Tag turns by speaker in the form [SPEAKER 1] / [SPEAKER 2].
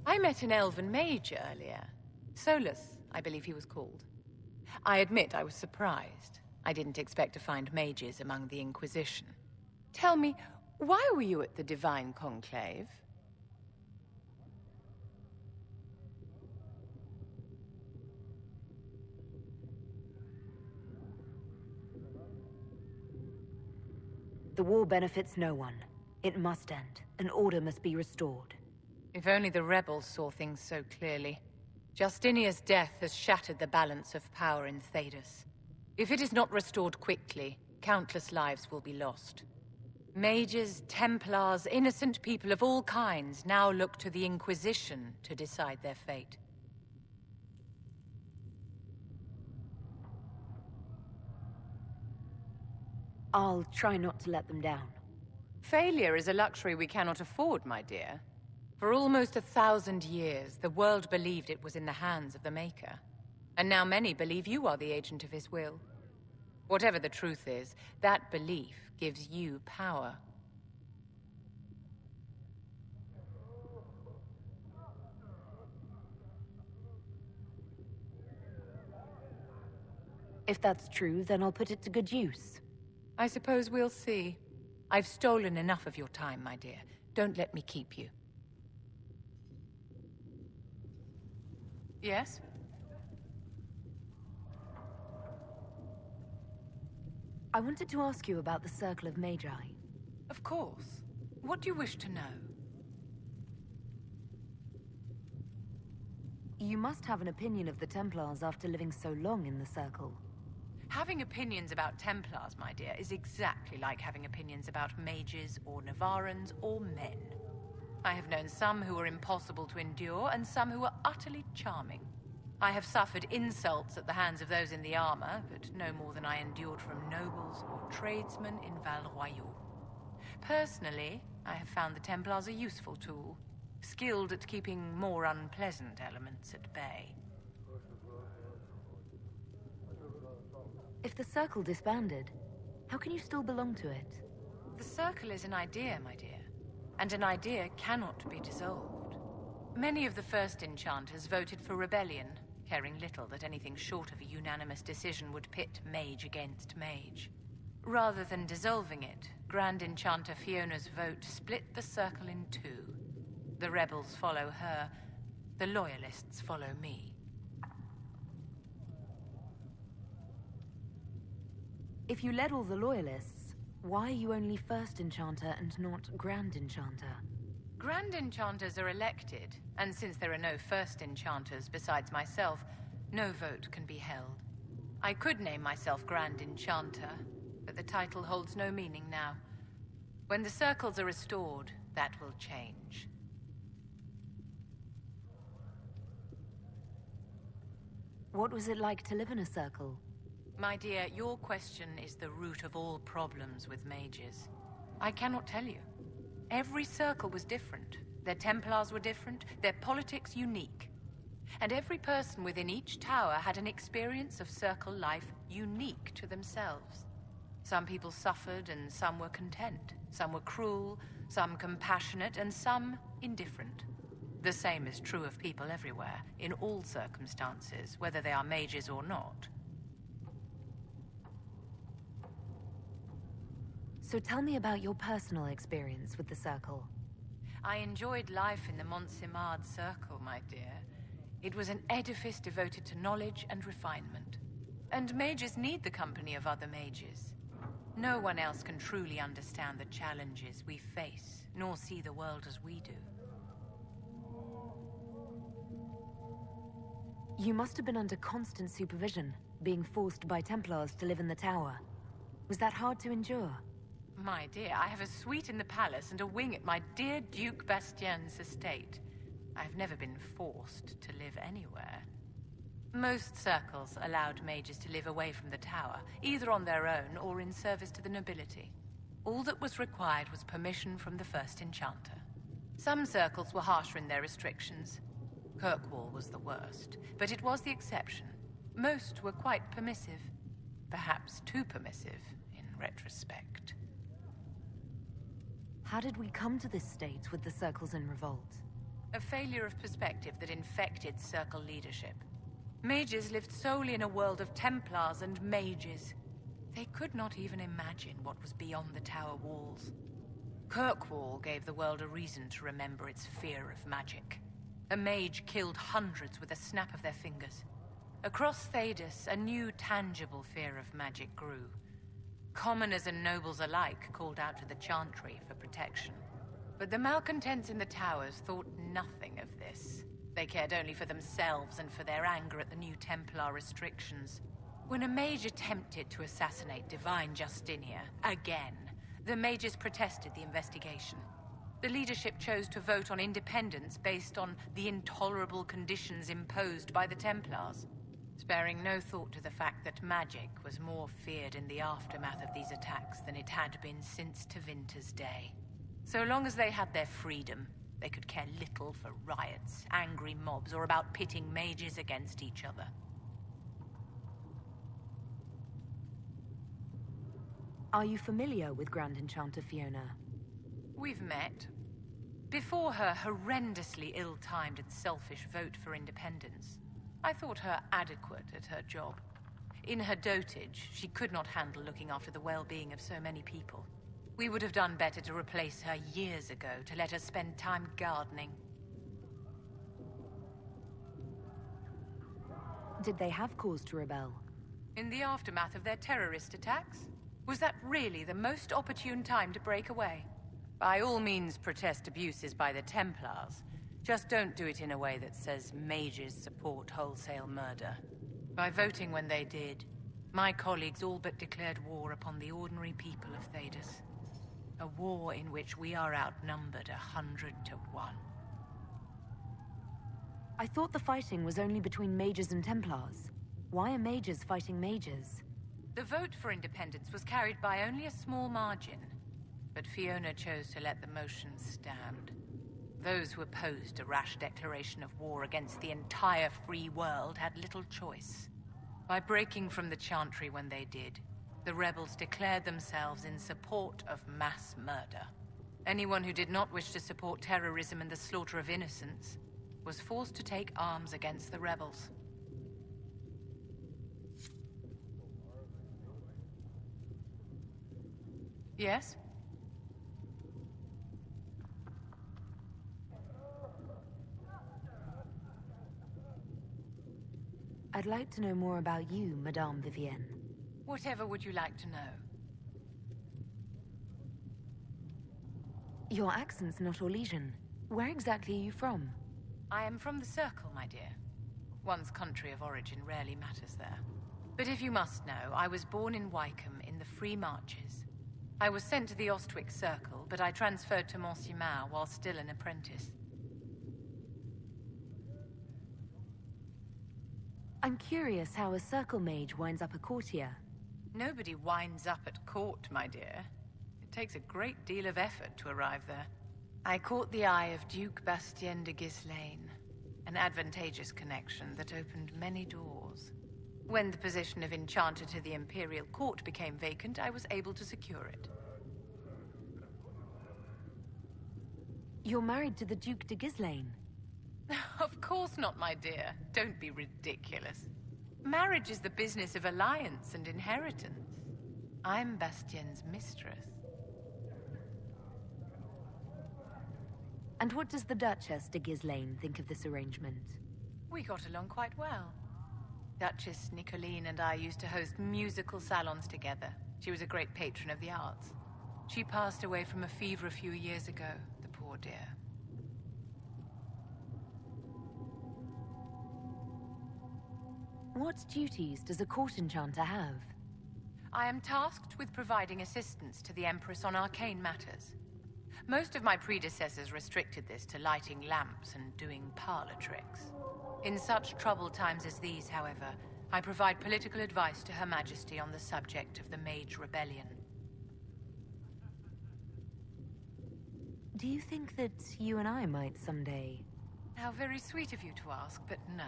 [SPEAKER 1] I met an elven mage earlier. Solus, I believe he was called. I admit I was surprised. I didn't expect to find mages among the Inquisition. Tell me, why were you at the Divine Conclave?
[SPEAKER 2] The war benefits no one. It must end, and order must be restored.
[SPEAKER 1] If only the rebels saw things so clearly. Justinia's death has shattered the balance of power in Thedas. If it is not restored quickly, countless lives will be lost. Mages, Templars, innocent people of all kinds now look to the Inquisition to decide their fate.
[SPEAKER 2] I'll try not to let them down.
[SPEAKER 1] Failure is a luxury we cannot afford, my dear. For almost 1,000 years, the world believed it was in the hands of the Maker. And now many believe you are the agent of his will. Whatever the truth is, that belief gives you power.
[SPEAKER 2] If that's true, then I'll put it to good use.
[SPEAKER 1] I suppose we'll see. I've stolen enough of your time, my dear. Don't let me keep you. Yes?
[SPEAKER 2] I wanted to ask you about the Circle of Magi.
[SPEAKER 1] Of course. What do you wish to know?
[SPEAKER 2] You must have an opinion of the Templars after living so long in the Circle.
[SPEAKER 1] Having opinions about Templars, my dear, is exactly like having opinions about mages or Navarrans or men. I have known some who were impossible to endure and some who were utterly charming. I have suffered insults at the hands of those in the armor, but no more than I endured from nobles or tradesmen in Val Royaux. Personally, I have found the Templars a useful tool, skilled at keeping more unpleasant elements at bay.
[SPEAKER 2] If the Circle disbanded, how can you still belong to it?
[SPEAKER 1] The Circle is an idea, my dear, and an idea cannot be dissolved. Many of the first enchanters voted for rebellion, caring little that anything short of a unanimous decision would pit mage against mage. Rather than dissolving it, Grand Enchanter Fiona's vote split the Circle in two. The rebels follow her, the loyalists follow me.
[SPEAKER 2] If you led all the loyalists, why are you only First Enchanter and not Grand Enchanter?
[SPEAKER 1] Grand Enchanters are elected, and since there are no First Enchanters besides myself, no vote can be held. I could name myself Grand Enchanter, but the title holds no meaning now. When the circles are restored, that will change.
[SPEAKER 2] What was it like to live in a circle?
[SPEAKER 1] My dear, your question is the root of all problems with mages. I cannot tell you. Every circle was different. Their Templars were different, their politics unique. And every person within each tower had an experience of circle life unique to themselves. Some people suffered and some were content. Some were cruel, some compassionate, and some indifferent. The same is true of people everywhere, in all circumstances, whether they are mages or not.
[SPEAKER 2] So tell me about your personal experience with the Circle.
[SPEAKER 1] I enjoyed life in the Montsimard Circle, my dear. It was an edifice devoted to knowledge and refinement. And mages need the company of other mages. No one else can truly understand the challenges we face, nor see the world as we do.
[SPEAKER 2] You must have been under constant supervision, being forced by Templars to live in the tower. Was that hard to endure?
[SPEAKER 1] My dear, I have a suite in the palace and a wing at my dear Duke Bastien's estate. I have never been forced to live anywhere. Most circles allowed mages to live away from the tower, either on their own or in service to the nobility. All that was required was permission from the first enchanter. Some circles were harsher in their restrictions. Kirkwall was the worst, but it was the exception. Most were quite permissive. Perhaps too permissive, in retrospect.
[SPEAKER 2] How did we come to this state with the circles in revolt?
[SPEAKER 1] A failure of perspective that infected Circle leadership. Mages lived solely in a world of Templars and mages. They could not even imagine what was beyond the tower walls. Kirkwall gave the world a reason to remember its fear of magic. A mage killed hundreds with a snap of their fingers. Across Thedas, a new tangible fear of magic grew. Commoners and nobles alike called out to the Chantry for protection. But the malcontents in the towers thought nothing of this. They cared only for themselves and for their anger at the new Templar restrictions. When a mage attempted to assassinate Divine Justinia, again, the mages protested the investigation. The leadership chose to vote on independence based on the intolerable conditions imposed by the Templars, sparing no thought to the fact that magic was more feared in the aftermath of these attacks than it had been since Tevinter's day. So long as they had their freedom, they could care little for riots, angry mobs, or about pitting mages against each other.
[SPEAKER 2] Are you familiar with Grand Enchanter Fiona?
[SPEAKER 1] We've met. Before her horrendously ill-timed and selfish vote for independence, I thought her adequate at her job. In her dotage, she could not handle looking after the well-being of so many people. We would have done better to replace her years ago, to let her spend time gardening.
[SPEAKER 2] Did they have cause to rebel?
[SPEAKER 1] In the aftermath of their terrorist attacks? Was that really the most opportune time to break away? By all means protest abuses by the Templars. Just don't do it in a way that says mages support wholesale murder. By voting when they did, my colleagues all but declared war upon the ordinary people of Thedas. A war in which we are outnumbered 100 to 1.
[SPEAKER 2] I thought the fighting was only between mages and Templars. Why are mages fighting mages?
[SPEAKER 1] The vote for independence was carried by only a small margin, but Fiona chose to let the motion stand. Those who opposed a rash declaration of war against the entire free world had little choice. By breaking from the Chantry when they did, the rebels declared themselves in support of mass murder. Anyone who did not wish to support terrorism and the slaughter of innocents was forced to take arms against the rebels. Yes?
[SPEAKER 2] I'd like to know more about you, Madame Vivienne.
[SPEAKER 1] Whatever would you like to know?
[SPEAKER 2] Your accent's not Orlesian. Where exactly are you from?
[SPEAKER 1] I am from the Circle, my dear. One's country of origin rarely matters there. But if you must know, I was born in Wycombe in the Free Marches. I was sent to the Ostwick Circle, but I transferred to Monsignor while still an apprentice.
[SPEAKER 2] I'm curious how a Circle mage winds up a courtier.
[SPEAKER 1] Nobody winds up at court, my dear. It takes a great deal of effort to arrive there. I caught the eye of Duke Bastien de Ghislaine, an advantageous connection that opened many doors. When the position of Enchanter to the Imperial Court became vacant, I was able to secure it.
[SPEAKER 2] You're married to the Duke de Ghislaine?
[SPEAKER 1] Of course not, my dear. Don't be ridiculous. Marriage is the business of alliance and inheritance. I'm Bastien's mistress.
[SPEAKER 2] And what does the Duchess de Ghislaine think of this arrangement?
[SPEAKER 1] We got along quite well. Duchess Nicoline and I used to host musical salons together. She was a great patron of the arts. She passed away from a fever a few years ago, the poor dear.
[SPEAKER 2] What duties does a court enchanter have?
[SPEAKER 1] I am tasked with providing assistance to the Empress on arcane matters. Most of my predecessors restricted this to lighting lamps and doing parlor tricks. In such troubled times as these, however, I provide political advice to Her Majesty on the subject of the Mage Rebellion.
[SPEAKER 2] Do you think that you and I might someday...
[SPEAKER 1] How very sweet of you to ask, but no.